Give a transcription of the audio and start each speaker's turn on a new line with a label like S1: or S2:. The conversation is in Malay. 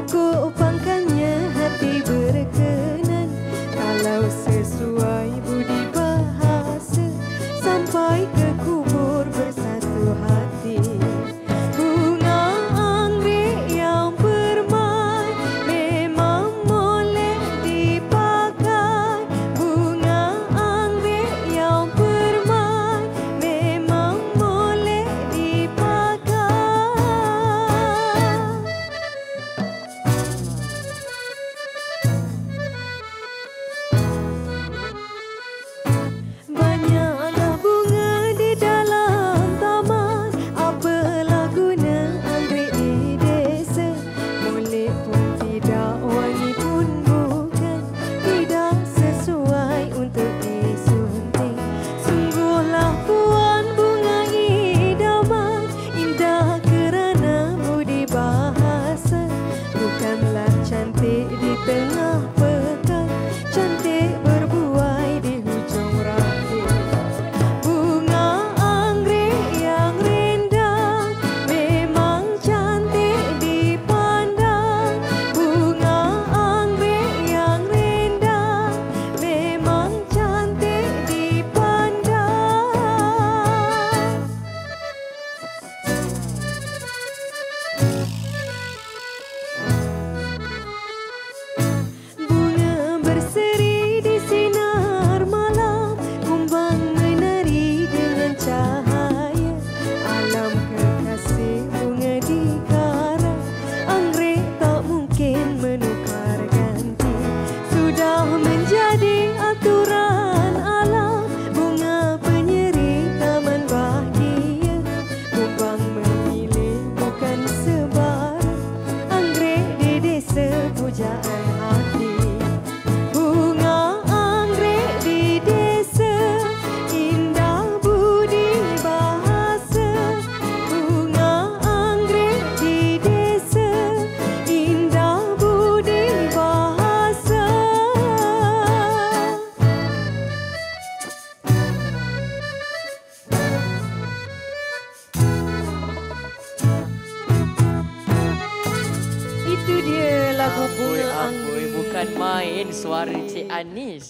S1: pokok pangkalnya hati berkenan. Kalau sesuai budi bahasa, sampai ke kubur bersatu hati. Bunga anggrek yang permai memang boleh dipakai. Bunga anggrek yang permai memang boleh dipakai. Banyaklah bunga di dalam taman, apalah guna anggrek di desa. Molek pun tidak, wangi pun bukan, tidak sesuai untuk disunting. Sungguhlah puan bunga idaman, indah kerana budi bahasa. Bukanlah cantik di tengah pekan, cantik berbuai di hujung rambut. Bunga anggrek yang rindang memang cantik dipandang. Bunga anggrek yang rindang memang cantik dipandang. Bunga berseri di sinar malam, kumbang menari dengan cahaya. Alam kekasih bunga dikarang, anggrek tak mungkin menukar ganti. Sudah menjadi aturan alam, bunga penyeri taman bahagia. Kumbang memilih bukan sebarang, anggrek di desa pujaan hati. Bunga anggrek di desa, indah budi bahasa. Bunga anggrek di desa, indah budi bahasa. Itu dia lagu Bunga
S2: Amboi,
S1: Anggrek.
S2: bukan main suara Cik Anis.